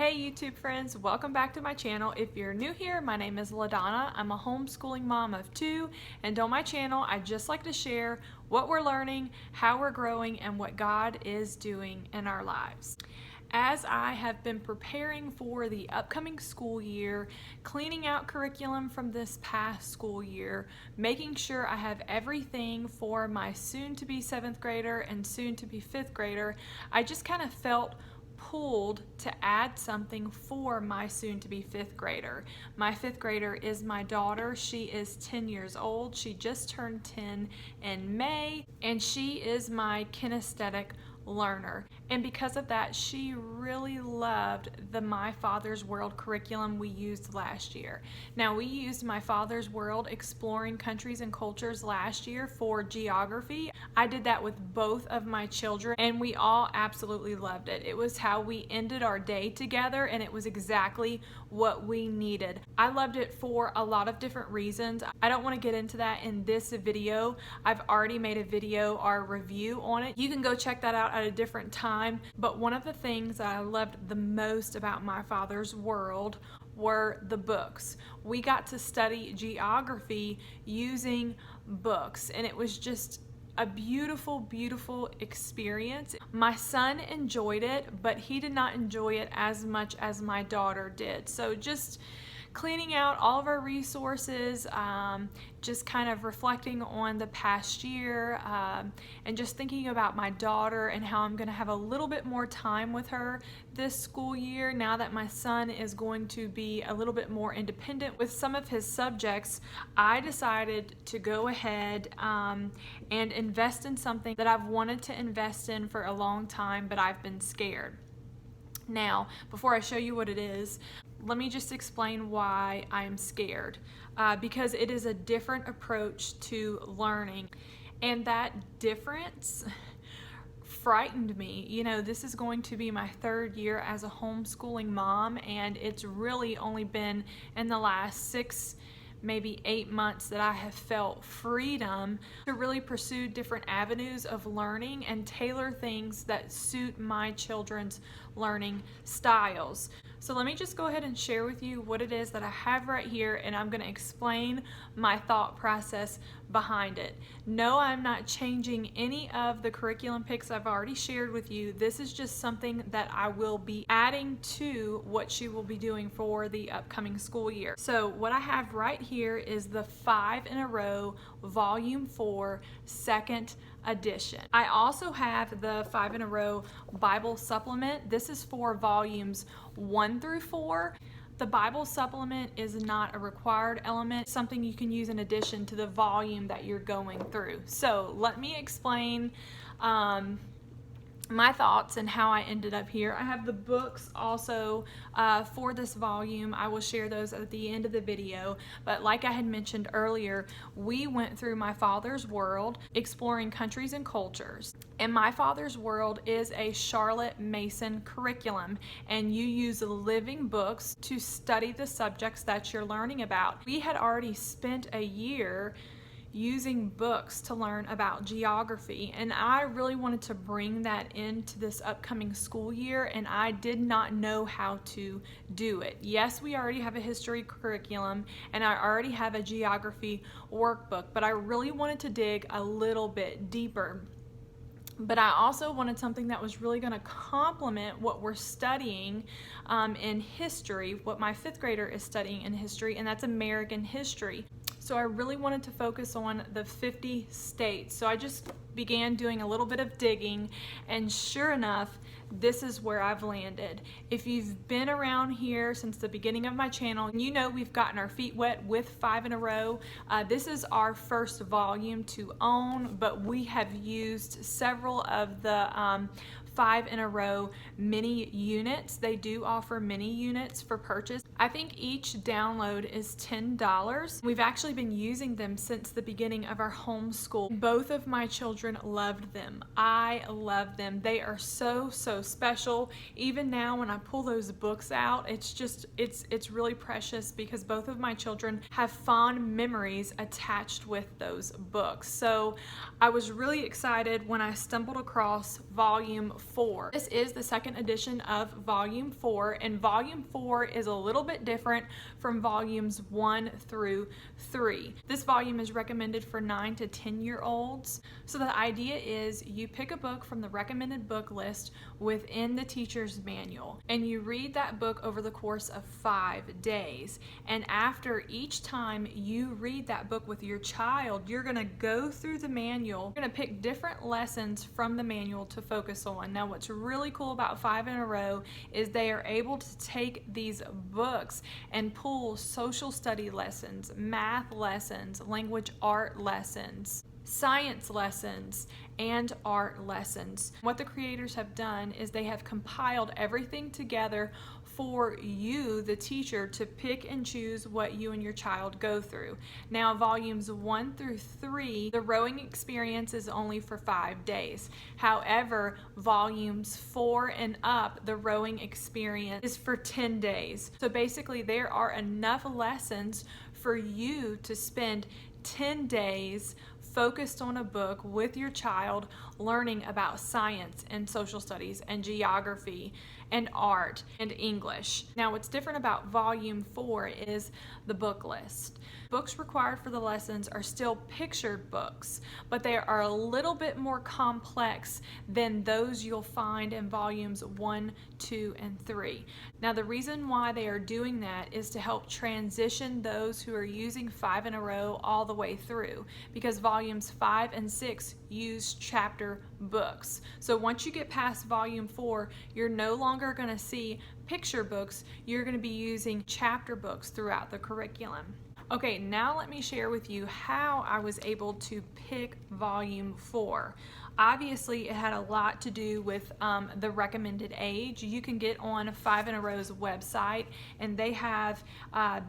Hey YouTube friends, welcome back to my channel. If you're new here, my name is LaDonna. I'm a homeschooling mom of two, and on my channel I just like to share what we're learning, how we're growing, and what God is doing in our lives. As I have been preparing for the upcoming school year, cleaning out curriculum from this past school year, making sure I have everything for my soon-to-be 7th grader and soon-to-be 5th grader, I just kind of felt pulled to add something for my soon-to-be 5th grader. My 5th grader is my daughter. She is 10 years old. She just turned 10 in May, and she is my kinesthetic learner. And because of that, she really loved the My Father's World curriculum we used last year. Now, we used My Father's World Exploring Countries and Cultures last year for geography. I did that with both of my children, and we all absolutely loved it. It was how we ended our day together, and it was exactly what we needed. I loved it for a lot of different reasons. I don't want to get into that in this video. I've already made a video or review on it. You can go check that out at a different time. But one of the things that I loved the most about My Father's World were the books. We got to study geography using books, and it was just a beautiful, beautiful experience. My son enjoyed it, but he did not enjoy it as much as my daughter did. So just cleaning out all of our resources, just kind of reflecting on the past year, and just thinking about my daughter and how I'm going to have a little bit more time with her this school year now that my son is going to be a little bit more independent with some of his subjects. I decided to go ahead and invest in something that I've wanted to invest in for a long time, but I've been scared. Now, before I show you what it is, let me just explain why I'm scared. Because it is a different approach to learning, and that difference frightened me. You know, this is going to be my 3rd year as a homeschooling mom, and it's really only been in the last 6, maybe 8 months that I have felt freedom to really pursue different avenues of learning and tailor things that suit my children's learning styles. So let me just go ahead and share with you what it is that I have right here, and I'm going to explain my thought process behind it. No, I'm not changing any of the curriculum picks I've already shared with you. This is just something that I will be adding to what she will be doing for the upcoming school year. So what I have right here is the 5 in a Row Volume 4 2nd edition. I also have the 5 in a Row Bible supplement. This is for volumes 1 through 4. The Bible supplement is not a required element, something you can use in addition to the volume that you're going through. So let me explain my thoughts and how I ended up here. I have the books also for this volume. I will share those at the end of the video, but like I had mentioned earlier, we went through My Father's World, Exploring Countries and Cultures, and My Father's World is a Charlotte Mason curriculum, and you use living books to study the subjects that you're learning about. We had already spent a year using books to learn about geography, and I really wanted to bring that into this upcoming school year, and I did not know how to do it. Yes, we already have a history curriculum and I already have a geography workbook, but I really wanted to dig a little bit deeper. But I also wanted something that was really going to complement what we're studying in history, what my 5th grader is studying in history, and that's American history. So I really wanted to focus on the 50 states. So I just began doing a little bit of digging, and sure enough, this is where I've landed. If you've been around here since the beginning of my channel, you know we've gotten our feet wet with 5 in a Row. This is our first volume to own, but we have used several of the 5 in a Row mini units. They do offer mini units for purchase. I think each download is $10. We've actually been using them since the beginning of our homeschool. Both of my children loved them. I love them. They are so so special. Even now when I pull those books out, it's really precious because both of my children have fond memories attached with those books. So I was really excited when I stumbled across volume 4. This is the second edition of volume 4, and volume 4 is a little bit different from volumes 1 through 3. This volume is recommended for 9 to 10-year-olds. So the idea is you pick a book from the recommended book list within the teacher's manual, and you read that book over the course of 5 days. And after each time you read that book with your child, you're going to go through the manual. You're going to pick different lessons from the manual to focus on. Now, what's really cool about 5 in a Row is they are able to take these books and pull social study lessons, math lessons, language art lessons, science lessons, and art lessons. What the creators have done is they have compiled everything together for you, the teacher, to pick and choose what you and your child go through. Now, volumes 1 through 3, the rowing experience is only for 5 days. However, volumes 4 and up, the rowing experience is for 10 days. So basically, there are enough lessons for you to spend 10 days focused on a book with your child, learning about science and social studies and geography and art and English. Now, what's different about volume 4 is the book list. Books required for the lessons are still pictured books, but they are a little bit more complex than those you'll find in volumes 1, 2, and 3. Now, the reason why they are doing that is to help transition those who are using 5 in a Row all the way through, because volumes 5 and 6 use chapter books. So once you get past volume 4, you're no longer going to see picture books. You're going to be using chapter books throughout the curriculum. Okay, now let me share with you how I was able to pick volume 4. Obviously, it had a lot to do with the recommended age. You can get on 5 in a Row's website, and they have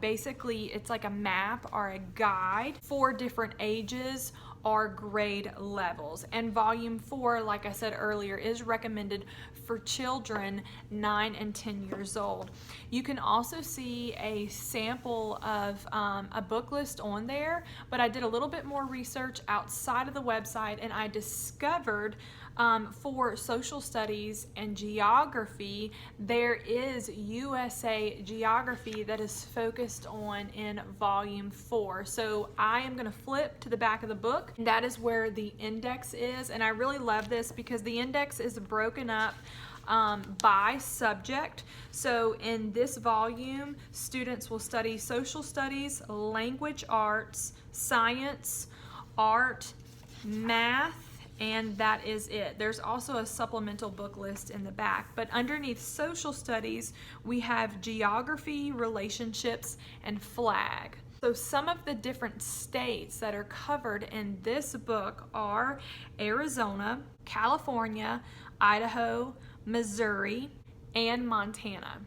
basically, it's like a map or a guide for different ages or grade levels. And volume 4, like I said earlier, is recommended for children 9 and 10 years old. You can also see a sample of a book list on there, but I did a little bit more research outside of the website, and I discovered for social studies and geography, there is USA geography that is focused on in volume 4. So I am going to flip to the back of the book. That is where the index is, and I really love this because the index is broken up by subject. So in this volume, students will study social studies, language arts, science, art, math, and that is it. There's also a supplemental book list in the back, but underneath social studies, we have geography, relationships, and flag. So some of the different states that are covered in this book are Arizona, California, Idaho, Missouri, and Montana.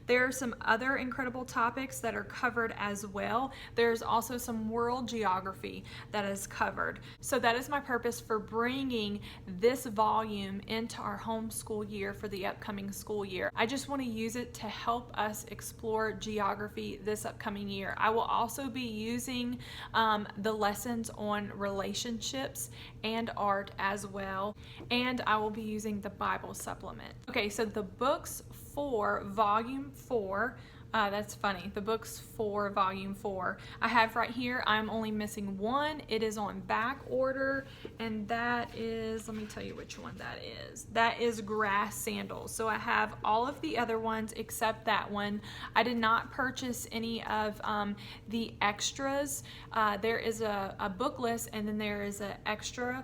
There are some other incredible topics that are covered as well. There's also some world geography that is covered. So that is my purpose for bringing this volume into our homeschool year for the upcoming school year. I just want to use it to help us explore geography this upcoming year. I will also be using the lessons on relationships and art as well, and I will be using the Bible supplement. Okay, so the books for volume 4, that's funny, the books for volume 4 I have right here. I'm only missing one. It is on back order, and that is, let me tell you which one that is. That is Grass Sandals. So I have all of the other ones except that one. I did not purchase any of the extras. There is a book list, and then there is an extra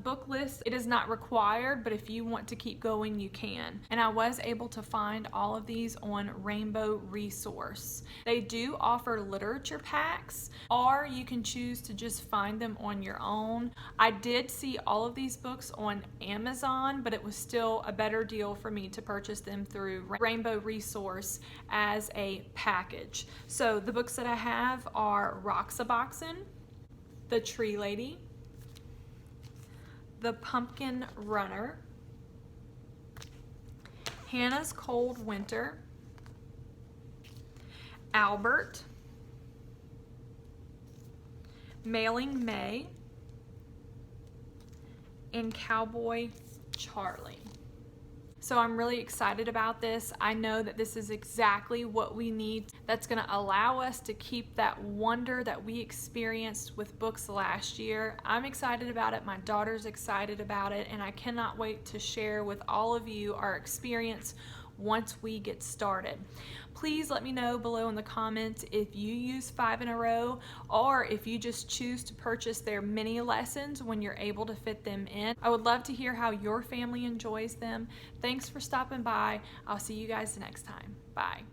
book list. It is not required, but if you want to keep going, you can. And I was able to find all of these on Rainbow Resource. They do offer literature packs, or you can choose to just find them on your own. I did see all of these books on Amazon, but it was still a better deal for me to purchase them through Rainbow Resource as a package. So the books that I have are Roxaboxen, The Tree Lady, The Pumpkin Runner, Hannah's Cold Winter, Albert, Mailing May, and Cowboy Charlie. So I'm really excited about this. I know that this is exactly what we need that's going to allow us to keep that wonder that we experienced with books last year. I'm excited about it. My daughter's excited about it, and I cannot wait to share with all of you our experience once we get started. Please let me know below in the comments if you use 5 in a row, or if you just choose to purchase their mini lessons when you're able to fit them in. I would love to hear how your family enjoys them. Thanks for stopping by. I'll see you guys next time. Bye.